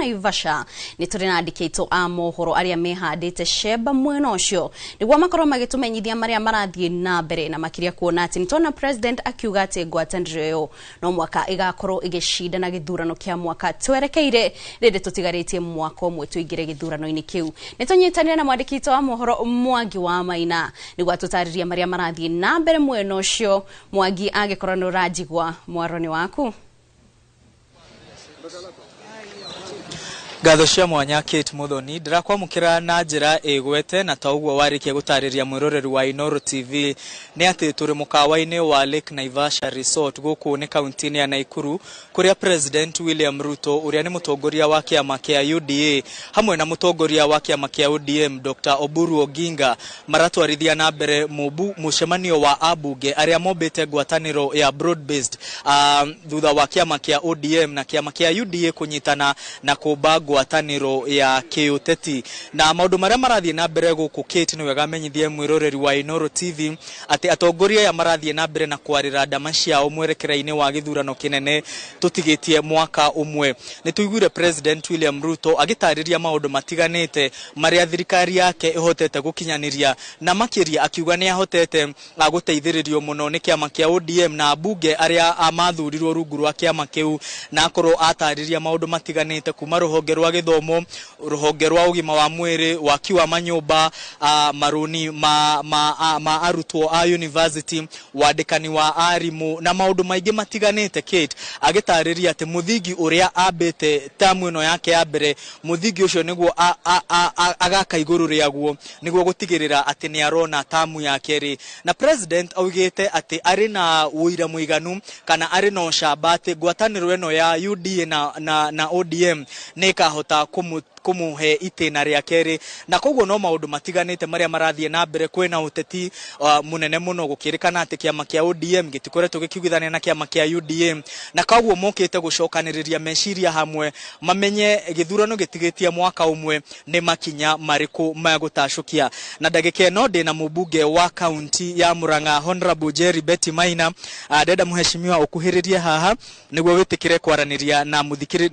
Naivasha ni turi na andikito a mohoro aria mehandite sheba mwena ucio niguo makorwo magitumenyithia maria marathie na mbere na makiria kuona ati nitona president akiuga ati ngwataniro yo no mwaka igakorwo igishinda na githurano kia mwaka twerekeire rindi tutigaritie mwaka umwe tuigire githurano-ini kiu nitunyitanire na mwandikito wa mohoro Mwangi wa Maina niguo tutariria maria marathie na mbere mwena ucio. Mwangi agikorwo no rajigwa mwaroni waku. Gatho cia mwanya Kate Muthoni ndirakwamukira na njira igwete na tauguo warikia gutariria mwiroreri wa Inooro TV ni ati turi mukawa-ini wa Lake Naivasha Resort guku ni kaunti ya Naikuru kuria President William Ruto uria ni mutongoria wa kiama kia UDA hamwe na mutongoria wa kiama kia ODM Dr. Oburu Oginga maratwarithia na mbere mucemanio wa abunge aria mombite ngwataniro ya broad based thutha wa kiama kia ODM na kiama kia UDA kunyitana na kuba ngwataniro ya kiuteti na maundu maria marathie na mbere guku Kate ni wega menyithie mwiroreri wa Inooro TV ati atongoria ya marathie na mbere na kwarira ndama ciao mwerekera-ini wa githurano kinene tutigitie mwaka umwe. Ni tuiguire President William Ruto agitariria maundu matiganite maria thirikari yake ihotete gukinyaniria na makiria akiuga ni ahotete guteithiririo muno ni kiama kia ODM na abunge aria amathurirwo rungu rwa kiama kiu na akorwo atariria maundu matiganite kuma ruhonge rwa githomo, ruhonge rwa ugima wa mwiri, waki wa manyumba, maruni ma arutwo a university, wandikani wa arimu na maundu maingi matiganite. Kate agitariria ati muthingi uria ambite tamu ino yake ya mbere muthingi ucio niguo agaka iguru riaguo niguo gutigirira ati ni arona tamu yake ri na president augite ati ari na uira muiganu kana ari no shabate ngwataniro eno ya UDA na ODM ni kahota kumuhe itena ria keri na koguo no maundu matiganite maria marathie na mbere kwina uteti munene muno gukirikana ati kiama kia ODM gitikoretwo gikigwithania na kiama kia UDA na koguo mokite gucokaniriria meciria hamwe mamenye githurano gitigitie mwaka umwe ni makinya mariku magutacukia na ndagike no ndi na mubunge wa county ya Murang'a Honorable Jerry Betty Maina ndenda muheshimiwa ukuhiririe haha niguo witikire kwaraniria na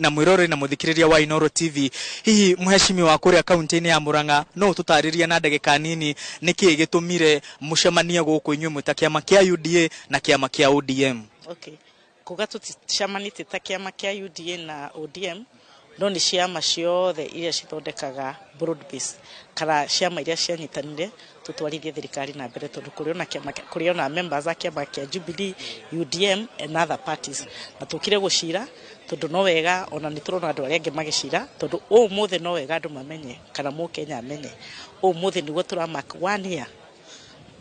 mwiroreri na muthikiriria wa Inooro TV. Hihi muheshimiwa kuria kaunti-ini ya Murang'a no tutariria na ndagika nini niki gitumire mucemania guku inyuĩ mwita kiama kia UDA na kiama kia ODM? Okay, kuga tutishamanite ta kiama kia UDA na ODM no ni ciama ciothe iria cithondekaga broad base kana ciama iria cianyitanire tutwarithie thirikari na mbere tondu kuriona members a kiama kia Jubilee, UDM and other parties na tukire gucira tondu no wega ona ni turona andu aria angi magicira tondu umuthe no wega andu mamenye kana mu Kenya amenye umuthe niguo turamark 1 year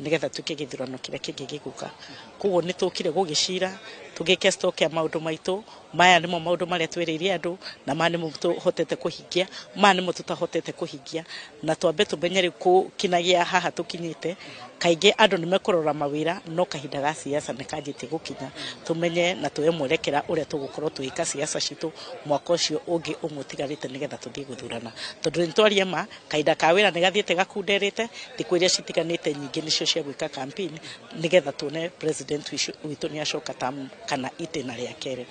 nigetha tuke githurano kiria kingi giguka koguo ni tukire gugicira tugike stock ya maundu maitu maya nimo maundu maria twiririe andu na mani mu hotete kuhingia mani mu tutahotete kuhingia na twambe tumenyere ku kinagia haha tukinyite kaige andu ni mekurora mawira no kahinda ga siasa ne kanjite gukinya tumenye na tuwe mwerekera uria tugukorwo tuika siasa citu mwaka ucio ungi umutigarite nigetha tuthie guthurana tondu ntwarie ma kahinda ka wira ni gathiete gakunderite thikwiria citiganite nyingi nicio cia gwika campaign nigetha tuone president witu ni acoka tamu kana itena ria kere.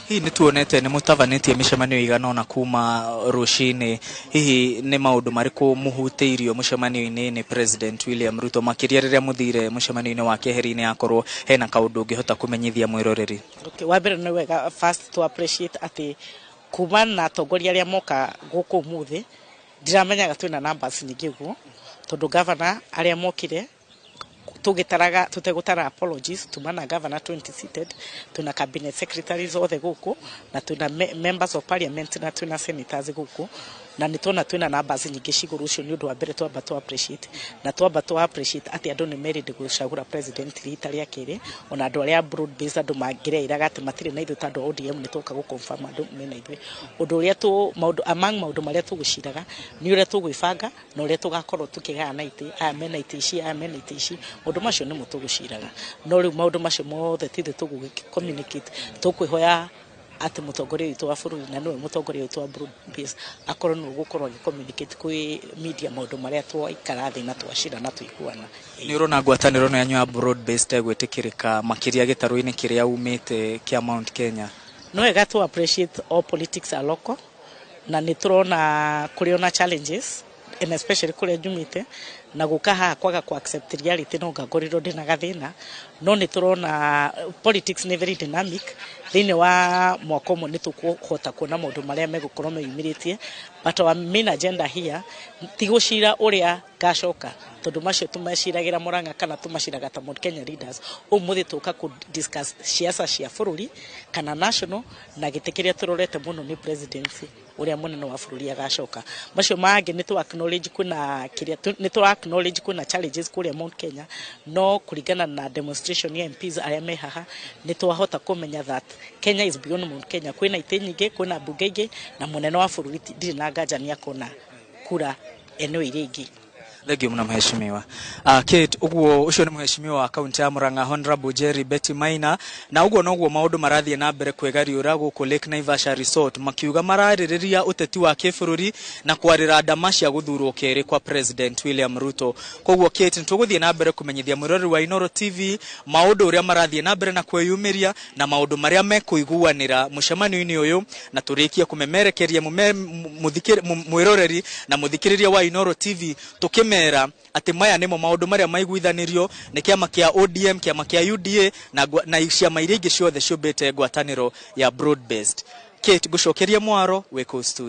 Hihi ni tuonete ni mutavanitie micemanio igana na kuma rucini hihi ni maundu mariku muhuteirio mucemanio-ini ni President William Ruto makiria riria muthire mucemanio-ini wa keheri-ini akorwo hena kaundu ngihota kumenyithia mwiroreri? Okay, wa mbere ni wega first to appreciate ati kuma na atongoria aria moka guku muthi ndiramenyaga twina numbers nyingi guo tondu governor aria mokire tugitaraga tutegutara apologies tumana governor 20 seated tuna cabinet secretaries othe guku na tuna members of parliament na tuna senators guku na nitona twina numbers nyingi ciguru cio ni undu wa mbere twamba to appreciate na twamba to appreciate ati andu ni meride gucagura president rita ria kiri ona andu aria broad based andu mangireiraga ati matire na ithu tandu ODM ni tuka gu confirm andu mena ithu undu uria tu maundu maria tuguciraga ni uria tugwibanga na uria tugakorwo tukigana iti mena iti ici mena iti ici undu macio ni mutuguciraga no riu maundu macio mothe tithe tugu communicate tukwihoya ati mutongoria witu wa bururi na no mutongoria witu wa broad base akorwo no gukorwo communicate kwi media maundu maria twaikara thi na twacira na tuiguana. Ni urona ngwataniro no yanyu ya broad based egwetikirika makiria gitaru-ini kiria umite kia Mount Kenya? No wega to appreciate all politics are local na niturona kuri ona challenges and especially kuri jumite na gukaha kwaga ku accept reality no ngagoriro ndina gathina no niturona politics ni very dynamic thine wa mwako mo nitukuhota kuona maundu maria megukorwo meyumiritie but our main agenda here tigucira uria gacoka tondu macio tumeciragira Murang'a kana tumaciraga ta Mount Kenya leaders umuthi tuka ku discuss siasa cia bururi kana national na gitikiria turorete muno ni presidency uria munene wa bururi agacoka macio mangi ni tu acknowledge kuna kiria ni tu acknowledge kuna challenges kuria Mount Kenya no kuringana na demonstration ya MPs aria mehaha ni twahota kumenya that Kenya is beyond Mount Kenya kwina itinyige kwina mbunge na munene wa bururi ndiri na ngajania kona kura eneo iringi. Thank you mna mheshimiwa. Kate uguo ucio ni mheshimiwa wa kaunti ya Murang'a Honorable Jerry Betty Maina na uguo noguo maundu marathie na mbere kwegariura guku Lake Naivasha Resort makiuga maraririria uteti wa kibururi na kwarira ndama cia guthurwo keri kwa President William Ruto. Koguo Kate nituguthie na mbere kumenyithia mwirori wa Inooro TV maundu uria marathie na mbere na kweyumiria na maundu maria mekuiguanira mucemanio-ini uyu na turikia kumemerekeria mwiroreri na muthikiriria wa Inooro TV tukimera ati maya nimo maundu maria maiguithanirio ni kiama kia ODM kiama kia UDA na ciama iria ingi ciothe ciumbite ngwataniro ya broad based. Kate gucokeria mwaro weko studio.